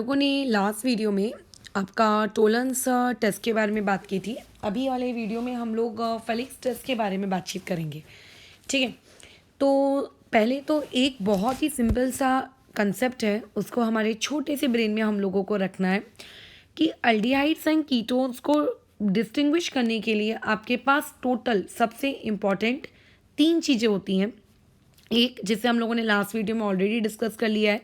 लोगों ने last video में आपका टोलेंस टेस्ट के बारे में बात की थी। अभी वाले वीडियो में हम लोग फेलिक्स टेस्ट के बारे में बातचीत करेंगे। ठीक है, तो पहले तो एक बहुत ही सिंपल सा कंसेप्ट है, उसको हमारे छोटे से ब्रेन में हम लोगों को रखना है कि अल्डिहाइड्स एंड कीटोन्स को डिस्टिंग्विश करने के लिए आपके पास टोटल सबसे इम्पॉर्टेंट 3 चीज़ें होती हैं। एक, जिसे हम लोगों ने लास्ट वीडियो में ऑलरेडी डिस्कस कर लिया है,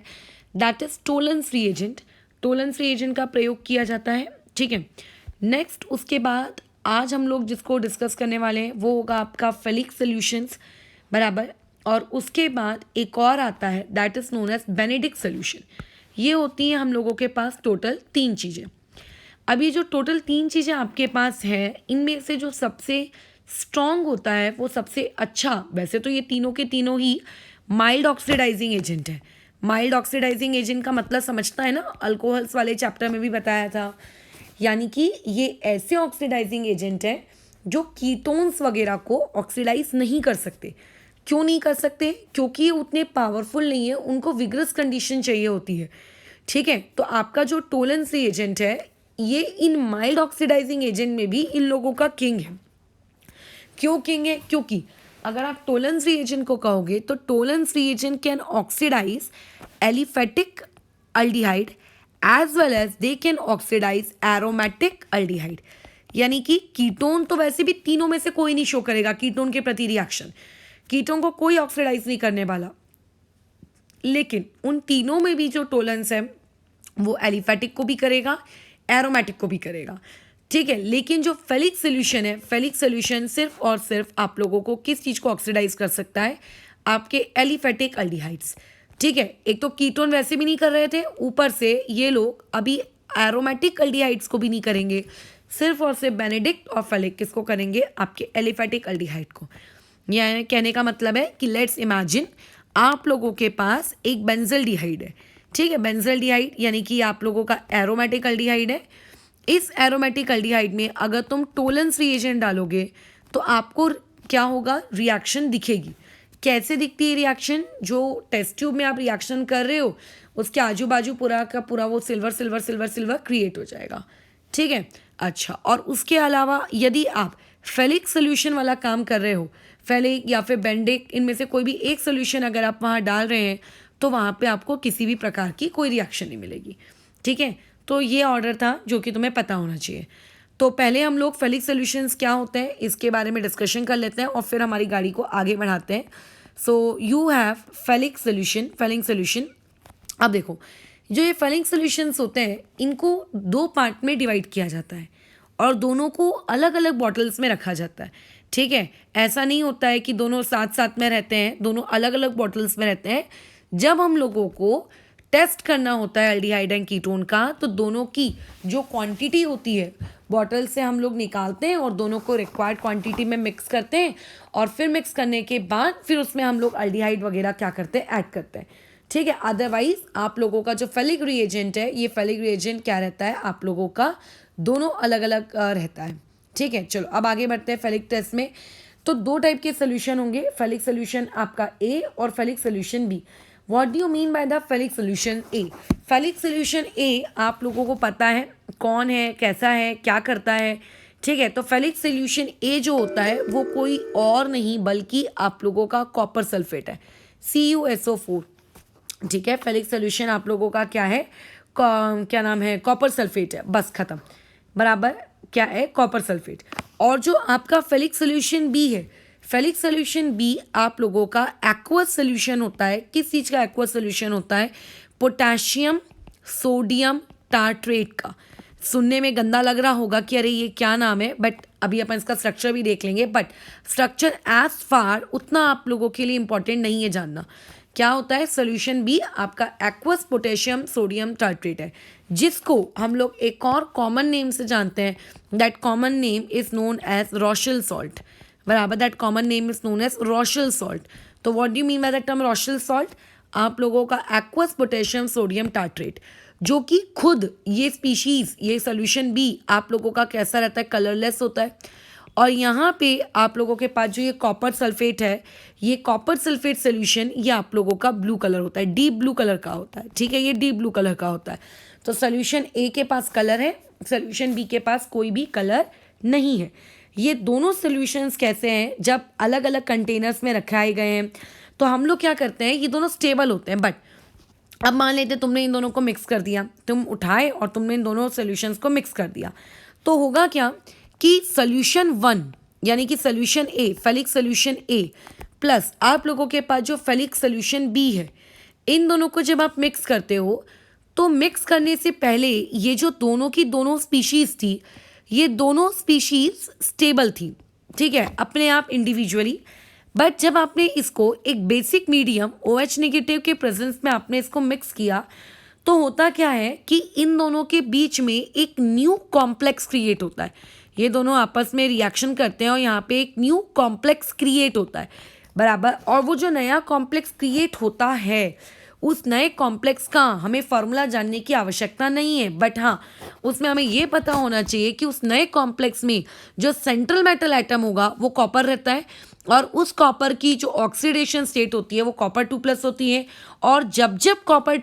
that is Tollens reagent. Tollens reagent का प्रयोग किया जाता है। ठीक है, नेक्स्ट उसके बाद आज हम लोग जिसको डिस्कस करने वाले हैं वो होगा आपका फेलिक्स सॉल्यूशंस, बराबर। और उसके बाद एक और आता है that is known as Benedict solution. ये होती हैं हम लोगों के पास टोटल 3 चीज़ें। अभी जो टोटल 3 चीज़ें आपके पास है, इनमें से जो सबसे स्ट्रॉन्ग होता है वो सबसे अच्छा, वैसे तो ये तीनों के तीनों ही माइल्ड ऑक्सीडाइजिंग एजेंट है। माइल्ड ऑक्सीडाइजिंग एजेंट का मतलब समझता है ना, अल्कोहल्स वाले चैप्टर में भी बताया था। यानी कि ये ऐसे ऑक्सीडाइजिंग एजेंट है जो कीटोन्स वगैरह को ऑक्सीडाइज नहीं कर सकते। क्यों नहीं कर सकते? क्योंकि ये उतने पावरफुल नहीं है, उनको विग्रस कंडीशन चाहिए होती है। ठीक है, तो आपका जो टोलेंस एजेंट है ये इन माइल्ड ऑक्सीडाइजिंग एजेंट में भी इन लोगों का किंग है। क्यों किंग है? क्योंकि अगर आप टोलेंस रिएजेंट को कहोगे तो Tollens reagent can oxidise aliphatic aldehyde as well as they can oxidise aromatic aldehyde. यानी कि कीटोन तो वैसे भी तीनों में से कोई नहीं शो करेगा कीटोन के प्रति रिएक्शन, कीटोन को कोई ऑक्सीडाइज नहीं करने वाला, लेकिन उन तीनों में भी जो टोलेंस है वो एलिफेटिक को भी करेगा, एरोमेटिक को भी करेगा। ठीक है, लेकिन जो फेलिक सोल्यूशन है, फेलिक सोल्यूशन सिर्फ और सिर्फ आप लोगों को किस चीज़ को ऑक्सीडाइज कर सकता है? आपके एलिफेटिक अल्डिहाइड्स। ठीक है, एक तो कीटोन वैसे भी नहीं कर रहे थे, ऊपर से ये लोग अभी एरोमेटिक अल्डिहाइड्स को भी नहीं करेंगे, सिर्फ और सिर्फ बेनेडिक्ट और फेलिक किसको करेंगे? आपके एलिफेटिक अल्डिहाइड को। यह कहने का मतलब है कि लेट्स इमेजिन आप लोगों के पास एक बेंजल्डिहाइड है। ठीक है, बेंजल्डिहाइड यानी कि आप लोगों का एरोमेटिक अल्डिहाइड है। इस एरोमेटिक अल्डिहाइड में अगर तुम टोलेंस रिएजेंट डालोगे तो आपको क्या होगा? रिएक्शन दिखेगी। कैसे दिखती है रिएक्शन? जो टेस्ट ट्यूब में आप रिएक्शन कर रहे हो उसके आजू बाजू पूरा का पूरा वो silver silver silver silver create हो जाएगा। ठीक है, अच्छा, और उसके अलावा यदि आप फेलिक सोल्यूशन वाला काम कर रहे हो, फेलिक या फिर बेंडिक, इनमें से कोई भी एक सोल्यूशन अगर आप वहाँ डाल रहे हैं तो वहाँ पे आपको किसी भी प्रकार की कोई रिएक्शन नहीं मिलेगी। ठीक है, तो ये ऑर्डर था जो कि तुम्हें पता होना चाहिए। तो पहले हम लोग फेलिक सॉल्यूशंस क्या होते हैं इसके बारे में डिस्कशन कर लेते हैं और फिर हमारी गाड़ी को आगे बढ़ाते हैं। So you have Fehling solution, Fehling solution. अब देखो, जो ये फेलिक सॉल्यूशंस होते हैं इनको 2 पार्ट में डिवाइड किया जाता है और दोनों को अलग अलग बॉटल्स में रखा जाता है। ठीक है, ऐसा नहीं होता है कि दोनों साथ साथ में रहते हैं, दोनों अलग अलग बॉटल्स में रहते हैं। जब हम लोगों को टेस्ट करना होता है एल्डिहाइड एंड कीटोन का, तो दोनों की जो क्वांटिटी होती है बॉटल से हम लोग निकालते हैं और दोनों को रिक्वायर्ड क्वांटिटी में मिक्स करते हैं और फिर मिक्स करने के बाद फिर उसमें हम लोग एल्डिहाइड वगैरह क्या करते हैं? ऐड करते हैं। ठीक है, अदरवाइज आप लोगों का जो फेलिक रिएजेंट है, ये फेलिक रिएजेंट क्या रहता है? आप लोगों का दोनों अलग अलग रहता है। ठीक है, चलो अब आगे बढ़ते हैं फेलिक टेस्ट में। तो 2 टाइप के सोल्यूशन होंगे, फेलिक सोल्यूशन आपका ए और Fehling solution B. What do you mean by the Fehling solution A? Fehling solution A आप लोगों को पता है कौन है, कैसा है, क्या करता है? ठीक है, तो फेलिक सोल्यूशन ए जो होता है वो कोई और नहीं बल्कि आप लोगों का कॉपर सल्फेट है, CuSO4। ठीक है, फेलिक सोल्यूशन आप लोगों का क्या है? क्या नाम है? कॉपर सल्फेट है, बस खत्म। बराबर, क्या है? Copper sulphate. और जो आपका फेलिक सोल्यूशन बी है, फेलिक सोल्यूशन बी आप लोगों का एक्वस सोल्यूशन होता है। किस चीज़ का एक्वस सोल्यूशन होता है? पोटेशियम सोडियम टार्ट्रेट का। सुनने में गंदा लग रहा होगा कि अरे ये क्या नाम है, बट अभी अपन इसका स्ट्रक्चर भी देख लेंगे। बट स्ट्रक्चर एज फार उतना आप लोगों के लिए इंपॉर्टेंट नहीं है जानना। क्या होता है? सोल्यूशन बी आपका एक्वस पोटेशियम सोडियम टार्ट्रेट है, जिसको हम लोग एक और कॉमन नेम से जानते हैं। That common name is known as Rochelle salt. बराबर, that common name is known as Rochelle salt. तो what do you mean by that term Rochelle salt? आप लोगों का एक्वस पोटेशियम सोडियम टार्ट्रेट, जो कि खुद ये स्पीशीज, ये सोल्यूशन बी आप लोगों का कैसा रहता है? कलरलेस होता है। और यहाँ पे आप लोगों के पास जो ये कॉपर सल्फेट है, ये कॉपर सल्फेट सोल्यूशन ये आप लोगों का ब्लू कलर होता है, डीप ब्लू कलर का होता है। ठीक है, ये डीप ब्लू कलर का होता है। तो सोल्यूशन ए के पास कलर है, सोल्यूशन बी के पास कोई भी कलर नहीं है। ये दोनों सोल्यूशंस कैसे हैं, जब अलग अलग कंटेनर्स में रखाए गए हैं तो हम लोग क्या करते हैं, ये दोनों स्टेबल होते हैं। बट अब मान लेते तुमने इन दोनों को मिक्स कर दिया, तुम उठाए और तुमने इन दोनों सोल्यूशंस को मिक्स कर दिया, तो होगा क्या कि सोल्यूशन 1 यानी कि solution A, Fehling solution A plus आप लोगों के पास जो फेलिक सोल्यूशन बी है, इन दोनों को जब आप मिक्स करते हो तो मिक्स करने से पहले ये जो दोनों की दोनों स्पीशीज़ थी, ये दोनों स्पीशीज़ स्टेबल थी, ठीक है, अपने आप इंडिविजुअली। बट जब आपने इसको एक बेसिक मीडियम OH नेगेटिव के प्रेजेंस में आपने इसको मिक्स किया, तो होता क्या है कि इन दोनों के बीच में एक न्यू कॉम्प्लेक्स क्रिएट होता है। ये दोनों आपस में रिएक्शन करते हैं और यहाँ पे एक न्यू कॉम्प्लेक्स क्रिएट होता है, बराबर। और वो जो नया कॉम्प्लेक्स क्रिएट होता है, उस नए कॉम्प्लेक्स का हमें फॉर्मूला जानने की आवश्यकता नहीं है, बट हाँ उसमें हमें ये पता होना चाहिए कि उस नए कॉम्प्लेक्स में जो सेंट्रल मेटल एटम होगा वो कॉपर रहता है, और उस कॉपर की जो ऑक्सीडेशन स्टेट होती है वो कॉपर 2+ होती है। और जब जब कॉपर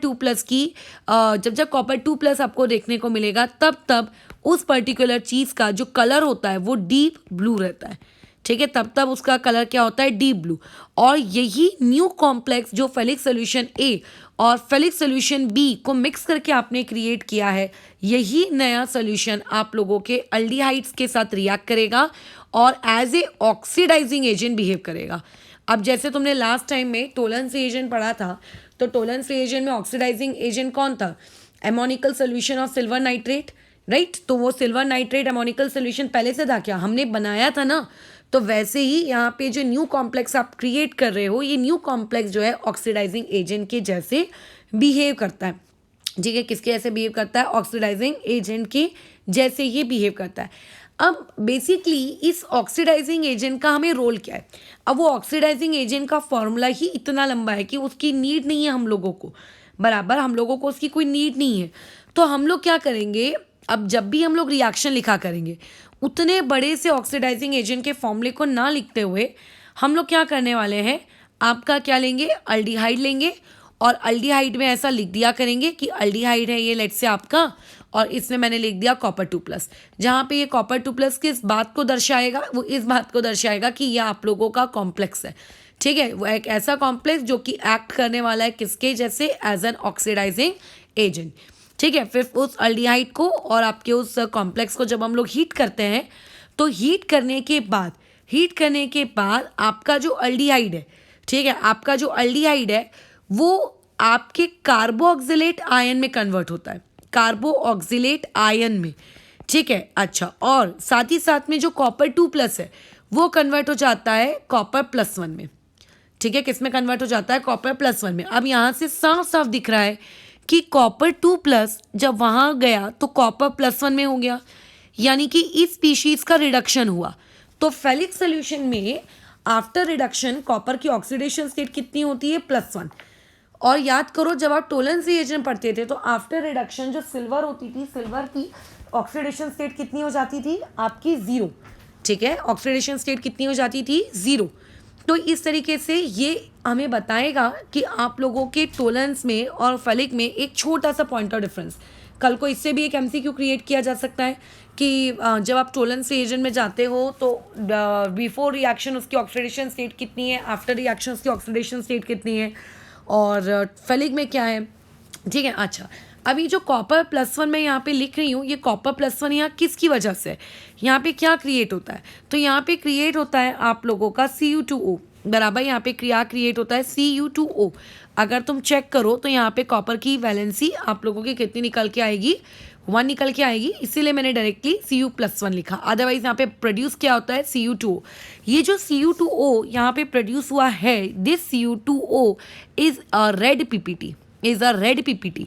2+ आपको देखने को मिलेगा, तब तब उस पर्टिकुलर चीज़ का जो कलर होता है वो डीप ब्लू रहता है, ठीक है, तब तब उसका कलर क्या होता है, डीप ब्लू। और यही न्यू कॉम्प्लेक्स जो फेलिक सोल्यूशन ए और फेलिक सोल्यूशन बी को मिक्स करके आपने क्रिएट किया है, यही नया सोल्यूशन आप लोगों के अल्डिहाइड्स के साथ रिएक्ट करेगा और as a oxidising agent behave करेगा। अब जैसे तुमने लास्ट टाइम में टोलेंस एजेंट पढ़ा था, तो टोलेंस एजेंट में ऑक्सीडाइजिंग एजेंट कौन था, ammoniacal solution of silver nitrate, right. तो वो सिल्वर नाइट्रेट एमोनिकल सोल्यूशन पहले से था क्या, हमने बनाया था ना। तो वैसे ही यहाँ पे जो न्यू कॉम्प्लेक्स आप क्रिएट कर रहे हो, ये न्यू कॉम्प्लेक्स जो है ऑक्सीडाइजिंग एजेंट के जैसे बिहेव करता है, ठीक है। किसके जैसे बिहेव करता है, ऑक्सीडाइजिंग एजेंट के जैसे ये बिहेव करता है। अब बेसिकली इस ऑक्सीडाइजिंग एजेंट का हमें रोल क्या है। अब वो ऑक्सीडाइजिंग एजेंट का फॉर्मूला ही इतना लंबा है कि उसकी नीड नहीं है हम लोगों को, बराबर, हम लोगों को उसकी कोई नीड नहीं है। तो हम लोग क्या करेंगे, अब जब भी हम लोग रिएक्शन लिखा करेंगे, उतने बड़े से ऑक्सीडाइजिंग एजेंट के फॉर्मूले को ना लिखते हुए हम लोग क्या करने वाले हैं, आपका क्या लेंगे, अल्डिहाइड लेंगे, और अल्डिहाइड में ऐसा लिख दिया करेंगे कि अल्डिहाइड है ये, लेट्स से आपका, और इसमें मैंने लिख दिया कॉपर 2+। जहाँ पे ये कॉपर 2+ किस बात को दर्शाएगा, वो इस बात को दर्शाएगा कि ये आप लोगों का कॉम्प्लेक्स है, ठीक है, वो एक ऐसा कॉम्प्लेक्स जो कि एक्ट करने वाला है किसके जैसे, एज एन ऑक्सीडाइजिंग एजेंट, ठीक है। फिर उस अल्डिहाइड को और आपके उस कॉम्प्लेक्स को जब हम लोग हीट करते हैं, तो हीट करने के बाद आपका जो अल्डिहाइड है, ठीक है, आपका जो अल्डिहाइड है वो आपके कार्बोऑक्सिलेट आयन में कन्वर्ट होता है, कार्बोऑक्सिलेट आयन में, ठीक है। अच्छा, और साथ ही साथ में जो कॉपर 2+ है वो कन्वर्ट हो जाता है कॉपर +1 में, ठीक है। किस में कन्वर्ट हो जाता है, कॉपर +1 में। अब यहाँ से साफ साफ दिख रहा है कि कॉपर 2+ जब वहाँ गया तो कॉपर +1 में हो गया, यानी कि इस स्पीशीज़ का रिडक्शन हुआ। तो फेलिक सोल्यूशन में आफ्टर रिडक्शन कॉपर की ऑक्सीडेशन स्टेट कितनी होती है, +1। और याद करो जब आप टोलेंस रिएजेंट पढ़ते थे तो आफ्टर रिडक्शन जो सिल्वर होती थी, सिल्वर की ऑक्सीडेशन स्टेट कितनी हो जाती थी, आपकी 0, ठीक है, ऑक्सीडेशन स्टेट कितनी हो जाती थी, 0। तो इस तरीके से ये हमें बताएगा कि आप लोगों के टोलेंस में और फेलिक में एक छोटा सा पॉइंट ऑफ डिफरेंस। कल को इससे भी एक MCQ क्रिएट किया जा सकता है कि जब आप टोलेंस रिएजेंट में जाते हो तो बिफोर रिएक्शन उसकी ऑक्सीडेशन स्टेट कितनी है, आफ्टर रिएक्शन उसकी ऑक्सीडेशन स्टेट कितनी है, और फेलिक में क्या है, ठीक है। अच्छा, अभी जो कॉपर +1 मैं यहाँ पे लिख रही हूँ, ये कॉपर +1 यहाँ किसकी वजह से, यहाँ पे क्या क्रिएट होता है, तो यहाँ पे क्रिएट होता है आप लोगों का Cu2O, बराबर। यहाँ पे क्या क्रिएट होता है, Cu2O। अगर तुम चेक करो तो यहाँ पे कॉपर की वैलेंसी आप लोगों की कितनी निकल के आएगी, 1 निकल के आएगी, इसीलिए मैंने डायरेक्टली Cu+1 लिखा। अदरवाइज यहाँ पे प्रोड्यूस क्या होता है, Cu2O। ये जो Cu2O यहाँ पे प्रोड्यूस हुआ है, this Cu2O is a red PPT,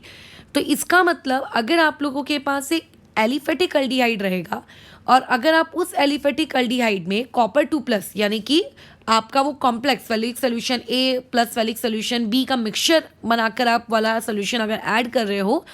तो इसका मतलब अगर आप लोगों के पास एक एलिफेटिक अल्डिहाइड रहेगा और अगर आप उस एलिफेटिक अल्डिहाइड में कॉपर 2+ यानी कि आपका वो कॉम्प्लेक्स फेलिक सोल्यूशन ए प्लस फेलिक सोल्यूशन बी का मिक्सचर बनाकर आप वाला सोल्यूशन अगर ऐड कर रहे हो,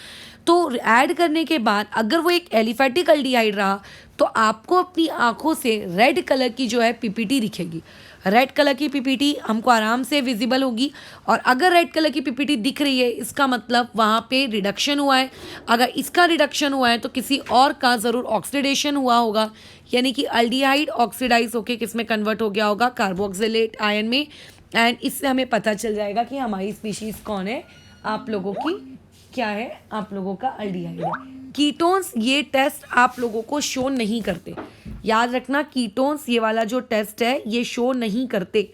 तो ऐड करने के बाद अगर वो एक एलिफेटिक अल्डिहाइड रहा तो आपको अपनी आंखों से रेड कलर की जो है PPT दिखेगी। रेड कलर की पीपीटी हमको आराम से विजिबल होगी। और अगर रेड कलर की पीपीटी दिख रही है इसका मतलब वहाँ पे रिडक्शन हुआ है। अगर इसका रिडक्शन हुआ है तो किसी और का ज़रूर ऑक्सीडेशन हुआ होगा, यानी कि अल्डिहाइड ऑक्सीडाइज होके किस में कन्वर्ट हो गया होगा, कार्बोक्सिलेट आयन में। एंड इससे हमें पता चल जाएगा कि हमारी स्पीशीज़ कौन है, आप लोगों की क्या है, आप लोगों का अल्डिहाइड है। कीटोन्स ये टेस्ट आप लोगों को शो नहीं करते, याद रखना। कीटोन्स ये वाला जो टेस्ट है ये शो नहीं करते,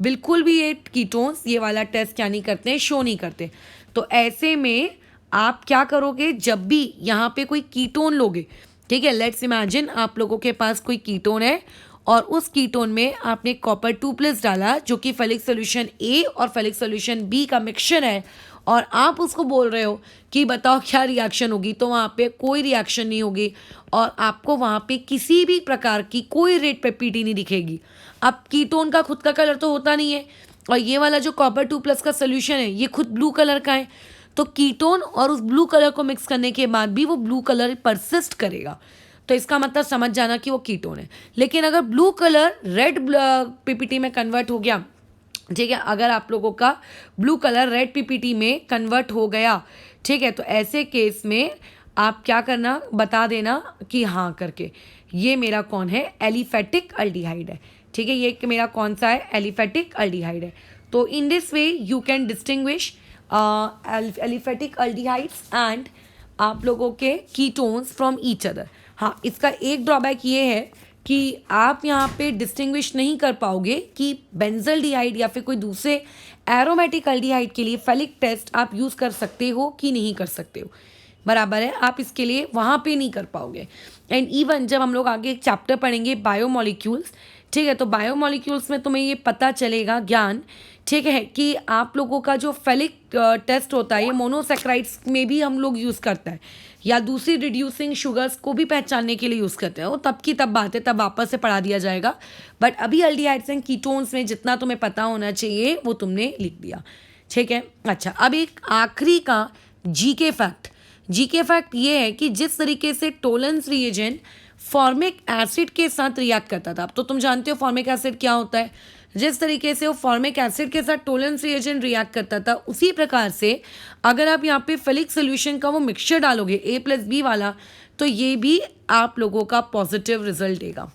बिल्कुल भी ये कीटोन्स ये वाला टेस्ट क्या नहीं करते हैं, शो नहीं करते। तो ऐसे में आप क्या करोगे, जब भी यहाँ पे कोई कीटोन लोगे, ठीक है, लेट्स इमेजिन आप लोगों के पास कोई कीटोन है और उस कीटोन में आपने कॉपर 2+ डाला जो कि फेलिक सोल्यूशन ए और फेलिक सोल्यूशन बी का मिक्सचर है, और आप उसको बोल रहे हो कि बताओ क्या रिएक्शन होगी, तो वहाँ पे कोई रिएक्शन नहीं होगी और आपको वहाँ पे किसी भी प्रकार की कोई रेड पीपीटी नहीं दिखेगी। अब कीटोन का खुद का कलर तो होता नहीं है, और ये वाला जो कॉपर 2+ का सोल्यूशन है ये खुद ब्लू कलर का है, तो कीटोन और उस ब्लू कलर को मिक्स करने के बाद भी वो ब्लू कलर परसिस्ट करेगा, तो इसका मतलब समझ जाना कि वो कीटोन है। लेकिन अगर ब्लू कलर रेड पीपीटी में कन्वर्ट हो गया, ठीक है, अगर आप लोगों का ब्लू कलर रेड पीपीटी में कन्वर्ट हो गया, ठीक है, तो ऐसे केस में आप क्या करना, बता देना कि हाँ करके ये मेरा कौन है, एलिफेटिक अल्डिहाइड है। ठीक है, ये मेरा कौन सा है, एलिफेटिक अल्डिहाइड है। तो in this way you can distinguish aliphatic aldehydes and आप लोगों के कीटोन्स फ्रॉम ईच अदर। हाँ, इसका एक ड्रॉबैक ये है कि आप यहाँ पे डिस्टिंग्विश नहीं कर पाओगे कि बेंजल्डिहाइड या फिर कोई दूसरे एरोमेटिक अल्डिहाइड के लिए फेलिक टेस्ट आप यूज़ कर सकते हो कि नहीं कर सकते हो, बराबर है, आप इसके लिए वहाँ पे नहीं कर पाओगे। एंड इवन जब हम लोग आगे एक चैप्टर पढ़ेंगे बायोमोलिक्यूल्स, ठीक है, तो बायोमोलिक्यूल्स में तुम्हें ये पता चलेगा ज्ञान, ठीक है, कि आप लोगों का जो फेलिक टेस्ट होता है ये मोनोसेक्राइड्स में भी हम लोग यूज़ करता है, या दूसरी रिड्यूसिंग शुगर्स को भी पहचानने के लिए यूज़ करते हैं। वो तब की तब बात है, तब वापस से पढ़ा दिया जाएगा, बट अभी अल्डिहाइड्स एंड कीटोन्स में जितना तुम्हें पता होना चाहिए वो तुमने लिख दिया, ठीक है। अच्छा, अब एक आखिरी का जीके फैक्ट ये है कि जिस तरीके से टोलेंस रिएजेंट फॉर्मिक एसिड के साथ रिएक्ट करता था, अब तो तुम जानते हो फॉर्मिक एसिड क्या होता है, जिस तरीके से वो फॉर्मिक एसिड के साथ टोलेंस रिएजेंट रिएक्ट करता था, उसी प्रकार से अगर आप यहाँ पे फेलिक सोल्यूशन का वो मिक्सचर डालोगे A+B वाला, तो ये भी आप लोगों का पॉजिटिव रिजल्ट देगा।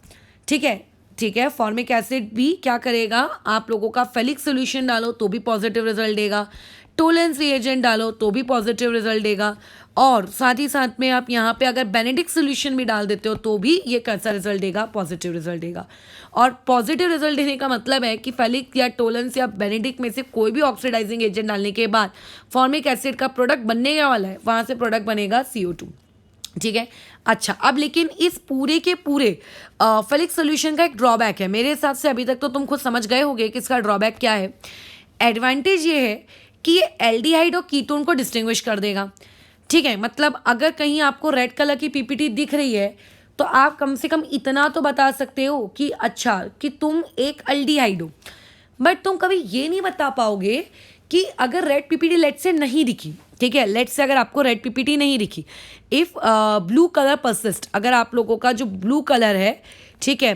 ठीक है, फॉर्मिक एसिड भी क्या करेगा, आप लोगों का फेलिक सोल्यूशन डालो तो भी पॉजिटिव रिजल्ट देगा, टोलेंस रिएजेंट डालो तो भी पॉजिटिव रिजल्ट देगा, और साथ ही साथ में आप यहाँ पे अगर बेनेडिक्ट सोल्यूशन भी डाल देते हो तो भी ये कैसा रिजल्ट देगा, पॉजिटिव रिजल्ट देगा। और पॉजिटिव रिजल्ट देने का मतलब है कि फेलिक या टोलेंस या बेनेडिक्ट में से कोई भी ऑक्सीडाइजिंग एजेंट डालने के बाद फॉर्मिक एसिड का प्रोडक्ट बनने वाला है, वहाँ से प्रोडक्ट बनेगा CO2, ठीक है। अच्छा, अब लेकिन इस पूरे के पूरे फेलिक सोल्यूशन का एक ड्रॉबैक है, मेरे हिसाब से अभी तक तो तुम खुद समझ गए होगे कि इसका ड्रॉबैक क्या है। एडवांटेज ये है कि ये एल्डिहाइड और कीटोन को डिस्टिंग्विश कर देगा, ठीक है, मतलब अगर कहीं आपको रेड कलर की पीपीटी दिख रही है तो आप कम से कम इतना तो बता सकते हो कि अच्छा कि तुम एक अल्डिहाइड हो, बट तुम कभी ये नहीं बता पाओगे कि अगर रेड पीपीटी लेट से नहीं दिखी, ठीक है, लेट से अगर आपको रेड पीपीटी नहीं दिखी, इफ़ ब्लू कलर परसिस्ट, अगर आप लोगों का जो ब्लू कलर है, ठीक है,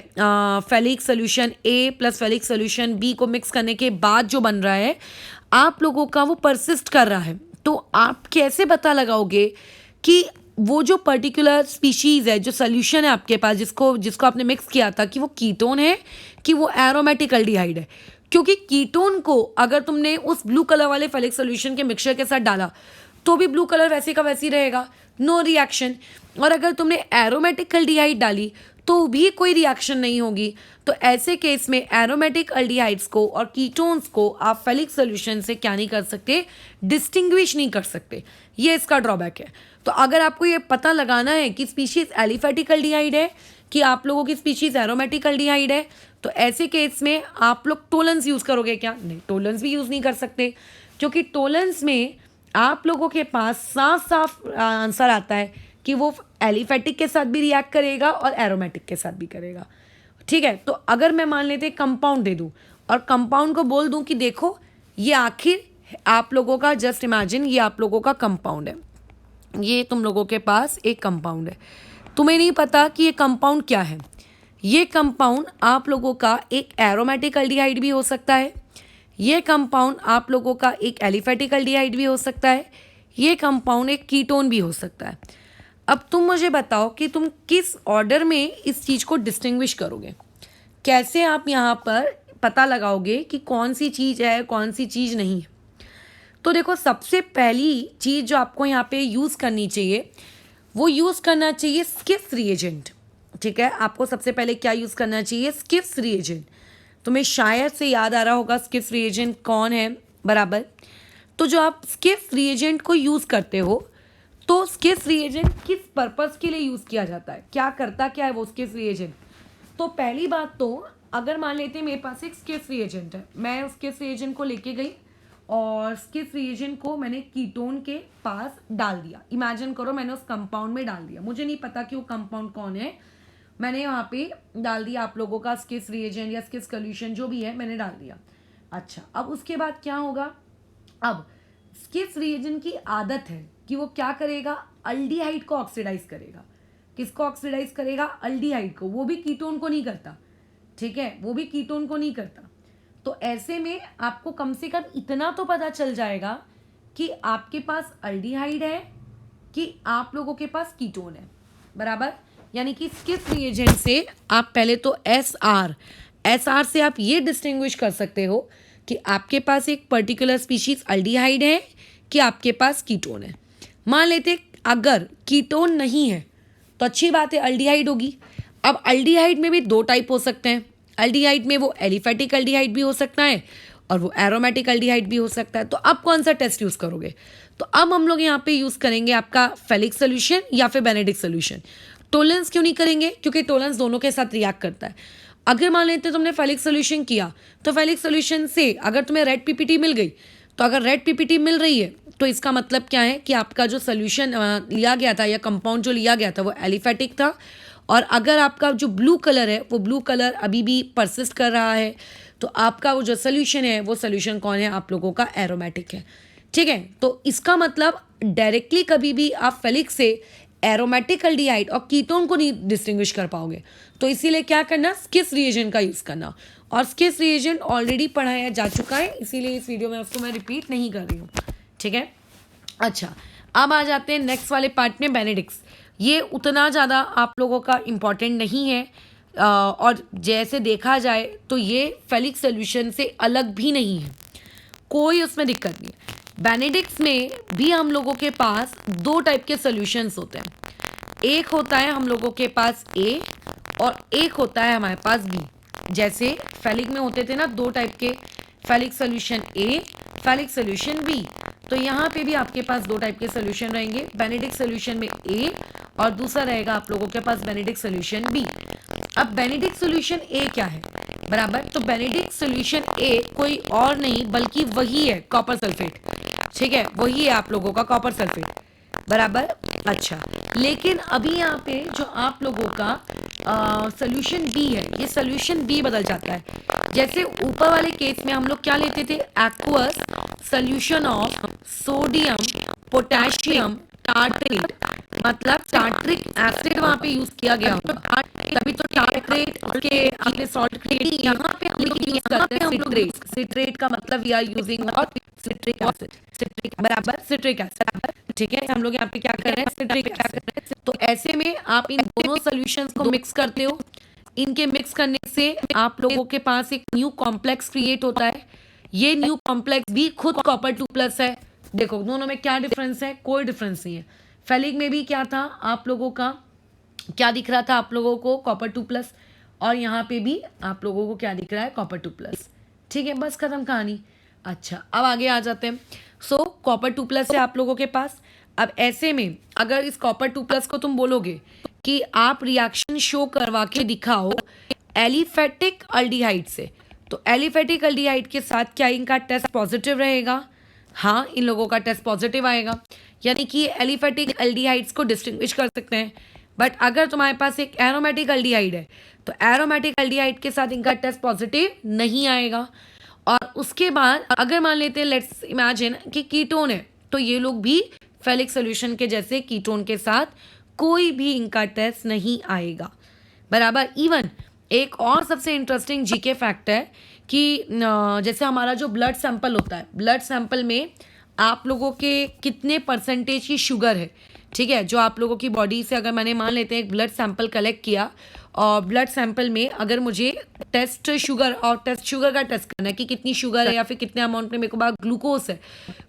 फेलिक सोल्यूशन A+ फेलिक सोल्यूशन B को मिक्स करने के बाद जो बन रहा है आप लोगों का वो परसिस्ट कर रहा है, तो आप कैसे पता लगाओगे कि वो जो पर्टिकुलर स्पीशीज़ है, जो सोल्यूशन है आपके पास, जिसको आपने मिक्स किया था, कि वो कीटोन है कि वो एरोमेटिक अल्डिहाइड है। क्योंकि कीटोन को अगर तुमने उस ब्लू कलर वाले फेलिक सोल्यूशन के मिक्सचर के साथ डाला तो भी ब्लू कलर वैसे का वैसे ही रहेगा, नो रिएक्शन, और अगर तुमने एरोमेटिक अल्डिहाइड डाली तो भी कोई रिएक्शन नहीं होगी। तो ऐसे केस में एरोमेटिक अल्डिहाइड्स को और कीटोन्स को आप फेलिक सोल्यूशन से क्या नहीं कर सकते, डिस्टिंग्विश नहीं कर सकते, ये इसका ड्रॉबैक है। तो अगर आपको ये पता लगाना है कि स्पीशीज़ एलिफेटिक अल्डिहाइड है कि आप लोगों की स्पीशीज़ एरोमेटिक अल्डिहाइड है, तो ऐसे केस में आप लोग टोलेंस यूज़ करोगे क्या, नहीं, टोलेंस भी यूज़ नहीं कर सकते, क्योंकि टोलेंस में आप लोगों के पास साफ साफ आंसर आता है कि वो एलिफेटिक के साथ भी रिएक्ट करेगा और एरोमेटिक के साथ भी करेगा, ठीक है। तो अगर मैं मान लेते कंपाउंड दे दूँ और कंपाउंड को बोल दूँ कि देखो ये आखिर आप लोगों का, जस्ट इमेजिन ये आप लोगों का कंपाउंड है, ये तुम लोगों के पास एक कंपाउंड है, तुम्हें नहीं पता कि ये कंपाउंड क्या है, ये कंपाउंड आप लोगों का एक एरोमेटिक अल्डिहाइड भी हो सकता है, ये कंपाउंड आप लोगों का एक एलिफेटिक अल्डिहाइड भी हो सकता है, ये कंपाउंड एक कीटोन भी हो सकता है। अब तुम मुझे बताओ कि तुम किस ऑर्डर में इस चीज़ को डिस्टिंग्विश करोगे, कैसे आप यहाँ पर पता लगाओगे कि कौन सी चीज़ है कौन सी चीज़ नहीं है। तो देखो, सबसे पहली चीज़ जो आपको यहाँ पे यूज़ करनी चाहिए वो यूज़ करना चाहिए स्किफ्स रिएजेंट। ठीक है, आपको सबसे पहले क्या यूज़ करना चाहिए? स्किफ्स रिएजेंट। तुम्हें शायद से याद आ रहा होगा स्किफ्स रिएजेंट कौन है, बराबर। तो जो आप स्किफ्स रिएजेंट को यूज़ करते हो, तो स्किफ्स रिएजेंट किस पर्पस के लिए यूज़ किया जाता है, क्या करता क्या है वो स्किफ्स रिएजेंट? तो पहली बात तो, अगर मान लेते हैं मेरे पास एक स्किफ्स रिएजेंट है, मैं उस स्किफ्स रिएजेंट को लेके गई और स्किफ्स रिएजेंट को मैंने कीटोन के पास डाल दिया। इमेजिन करो मैंने उस कंपाउंड में डाल दिया, मुझे नहीं पता कि वो कंपाउंड कौन है, मैंने वहाँ पे डाल दिया आप लोगों का स्किफ्स रिएजेंट या स्किफ्स सॉल्यूशन जो भी है मैंने डाल दिया। अच्छा, अब उसके बाद क्या होगा? अब स्किफ्स रिएजेंट की आदत है कि वो क्या करेगा? अल्डिहाइड को ऑक्सीडाइज करेगा। किसको ऑक्सीडाइज करेगा? अल्डिहाइड को। वो भी कीटोन को नहीं करता, ठीक है, वो भी कीटोन को नहीं करता। तो ऐसे में आपको कम से कम इतना तो पता चल जाएगा कि आपके पास अल्डिहाइड है कि आप लोगों के पास कीटोन है, बराबर। यानी कि स्किफ्स रिएजेंट से आप पहले तो एस आर से आप ये डिस्टिंग्विश कर सकते हो कि आपके पास एक पर्टिकुलर स्पीशीज अल्डिहाइड है कि आपके पास कीटोन है। मान लेते अगर कीटोन नहीं है तो अच्छी बात है, अल्डिहाइड होगी। अब अल्डिहाइड में भी दो टाइप हो सकते हैं। अल्डिहाइड में वो एलिफेटिक अल्डिहाइड भी हो सकता है और वो एरोमेटिक अल्डिहाइड भी हो सकता है। तो अब कौन सा टेस्ट यूज़ करोगे? तो अब हम लोग यहाँ पे यूज़ करेंगे आपका फेलिक सोल्यूशन या फिर बेनेडिक्ट सोल्यूशन। टोलेंस क्यों नहीं करेंगे? क्योंकि टोलेंस दोनों के साथ रिएक्ट करता है। अगर मान लेते तुमने फेलिक सोल्यूशन किया तो फेलिक सोल्यूशन से अगर तुम्हें रेड पीपीटी मिल गई, तो अगर रेड पीपीटी मिल रही है तो इसका मतलब क्या है कि आपका जो सोल्यूशन लिया गया था या कंपाउंड जो लिया गया था वो एलिफेटिक था। और अगर आपका जो ब्लू कलर है वो ब्लू कलर अभी भी परसिस्ट कर रहा है, तो आपका वो जो सोल्यूशन है वो सोल्यूशन कौन है? आप लोगों का एरोमेटिक है। ठीक है, तो इसका मतलब डायरेक्टली कभी भी आप फेलिक से एरोमेटिक अल्डिहाइड और कीटोन को नहीं डिस्टिंग्विश कर पाओगे। तो इसीलिए क्या करना? स्किफ्स रिएजेंट का यूज़ करना। और स्किफ्स रिएजेंट ऑलरेडी पढ़ाया जा चुका है, इसीलिए इस वीडियो में उसको मैं रिपीट नहीं कर रही हूँ। ठीक है, अच्छा, अब आ जाते हैं नेक्स्ट वाले पार्ट में, बेनेडिक्ट्स। ये उतना ज़्यादा आप लोगों का इम्पॉर्टेंट नहीं है और जैसे देखा जाए तो ये फेलिक सोल्यूशन से अलग भी नहीं है, कोई उसमें दिक्कत नहीं है। बेनेडिक्ट्स में भी हम लोगों के पास दो टाइप के सोल्यूशंस होते हैं। एक होता है हम लोगों के पास ए और एक होता है हमारे पास बी। जैसे फेलिक में होते थे ना दो टाइप के, फेलिक solution A, Fehling solution B. तो यहाँ पे भी आपके पास दो टाइप के सोल्यूशन रहेंगे, बेनेडिक्ट सोल्यूशन में ए और दूसरा रहेगा आप लोगों के पास बेनेडिक्ट सोल्यूशन बी। अब बेनेडिक्ट सोल्यूशन ए क्या है, बराबर? तो बेनेडिक्ट सोल्यूशन ए कोई और नहीं बल्कि वही है कॉपर सल्फेट। ठीक है, वही है आप लोगों का कॉपर सल्फेट, बराबर। अच्छा, लेकिन अभी यहाँ पे जो आप लोगों का सोल्यूशन बी है, ये सोल्यूशन बी बदल जाता है। जैसे ऊपर वाले केस में हम लोग क्या लेते थे? Aqueous solution of sodium potassium tartrate, मतलब टार्ट्रिक एसिड वहां पे यूज किया गया होगा, तभी तो टार्ट्रेट के आपने सॉल्ट क्रिएट। यहाँ पे हम लोग यूज करते हैं सिट्रेट। सिट्रेट का मतलब we are using what? Citric acid. Citric, बराबर, सिट्रिक एसिड। ठीक है, हम लोग यहाँ पे क्या कर रहे हैं? Citric acid. तो ऐसे में आप इन दोनों सोल्यूशंस को मिक्स करते हो। इनके मिक्स करने से आप लोगों के पास एक न्यू कॉम्प्लेक्स क्रिएट होता है। ये न्यू कॉम्प्लेक्स भी खुद कॉपर 2+ है। देखो दोनों में क्या डिफरेंस है? कोई डिफरेंस नहीं है। फेलिक में भी क्या था आप लोगों का, क्या दिख रहा था आप लोगों को? कॉपर 2+। और यहाँ पे भी आप लोगों को क्या दिख रहा है? कॉपर 2+। ठीक है, बस खत्म कहानी। अच्छा, अब आगे आ जाते हैं। सो कॉपर 2+ है आप लोगों के पास। अब ऐसे में अगर इस कॉपर 2+ को तुम बोलोगे कि आप रिएक्शन शो करवा के दिखाओ एलिफेटिक अल्डिहाइड से, तो एलिफेटिक अल्डिहाइड के साथ क्या इनका टेस्ट पॉजिटिव रहेगा? हाँ, इन लोगों का टेस्ट पॉजिटिव आएगा, यानी कि एलिफेटिक अल्डिहाइड्स को डिस्टिंग्विश कर सकते हैं। बट अगर तुम्हारे पास एक एरोमेटिक अल्डिहाइड है तो एरोमेटिक अल्डिहाइड के साथ इनका टेस्ट पॉजिटिव नहीं आएगा। और उसके बाद अगर मान लेते हैं, लेट्स इमेजिन कि कीटोन है, तो ये लोग भी फेलिक सोल्यूशन के जैसे कीटोन के साथ कोई भी इनका टेस्ट नहीं आएगा, बराबर। इवन एक और सबसे इंटरेस्टिंग जीके फैक्ट है कि जैसे हमारा जो ब्लड सैंपल होता है, ब्लड सैंपल में आप लोगों के कितने परसेंटेज की शुगर है, ठीक है, जो आप लोगों की बॉडी से, अगर मैंने मान लेते हैं एक ब्लड सैंपल कलेक्ट किया और ब्लड सैंपल में अगर मुझे टेस्ट शुगर का टेस्ट करना है कि कितनी शुगर है या फिर कितने अमाउंट में मेरे को पास ग्लूकोज है,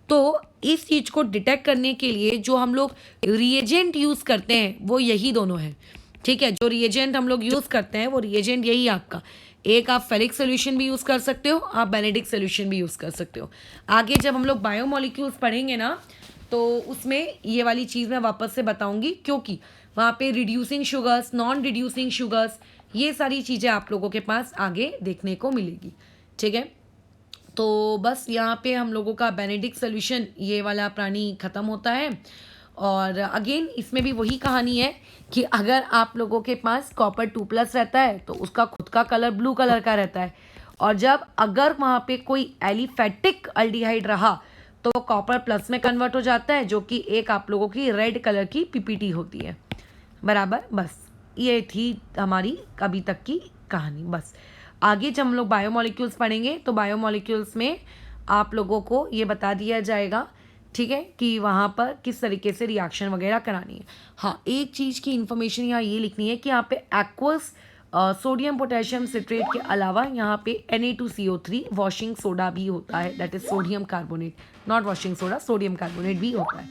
तो इस चीज़ को डिटेक्ट करने के लिए जो हम लोग रिएजेंट यूज़ करते हैं वो यही दोनों हैं, ठीक है। जो रिएजेंट हम लोग यूज़ करते हैं वो रिएजेंट यही है आपका। एक आप फेलिक सोल्यूशन भी यूज़ कर सकते हो, आप बेनेडिक्ट सोल्यूशन भी यूज़ कर सकते हो। आगे जब हम लोग बायोमोलिक्यूल्स पढ़ेंगे ना, तो उसमें ये वाली चीज़ मैं वापस से बताऊंगी, क्योंकि वहाँ पे reducing sugars, non reducing sugars, ये सारी चीज़ें आप लोगों के पास आगे देखने को मिलेगी, ठीक है। तो बस यहाँ पे हम लोगों का बेनेडिक्ट सोल्यूशन ये वाला प्राणी ख़त्म होता है। और अगेन इसमें भी वही कहानी है कि अगर आप लोगों के पास कॉपर 2+ रहता है तो उसका खुद का कलर ब्लू कलर का रहता है, और जब अगर वहाँ पे कोई एलिफेटिक अल्डिहाइड रहा तो वो कॉपर प्लस में कन्वर्ट हो जाता है, जो कि एक आप लोगों की रेड कलर की पीपीटी होती है, बराबर। बस ये थी हमारी अभी तक की कहानी। बस आगे जब हम लोग बायोमोलिक्यूल्स पढ़ेंगे तो बायोमोलिक्यूल्स में आप लोगों को ये बता दिया जाएगा, ठीक है, कि वहाँ पर किस तरीके से रिएक्शन वगैरह करानी है। हाँ, एक चीज़ की इन्फॉर्मेशन यहाँ ये लिखनी है कि यहाँ पे एक्वस सोडियम पोटेशियम सिट्रेट के अलावा यहाँ पे Na2CO3 वॉशिंग सोडा भी होता है, that is sodium carbonate, not washing soda, sodium carbonate भी होता है,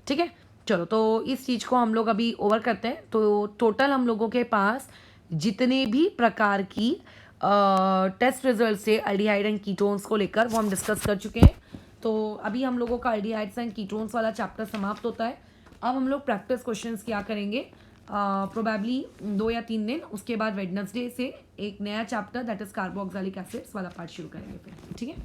ठीक है। चलो, तो इस चीज़ को हम लोग अभी ओवर करते हैं। तो टोटल हम लोगों के पास जितने भी प्रकार की टेस्ट रिजल्ट से अल्डिहाइड एंड कीटोन्स को लेकर वो हम डिस्कस कर चुके हैं। तो अभी हम लोगों का अल्डिहाइड्स एंड कीटोन्स वाला चैप्टर समाप्त होता है। अब हम लोग प्रैक्टिस क्वेश्चंस क्या करेंगे, प्रोबेबली 2 या 3 दिन, उसके बाद वेडनेसडे से एक नया chapter that is carboxylic acids वाला पार्ट शुरू करेंगे फिर, ठीक है।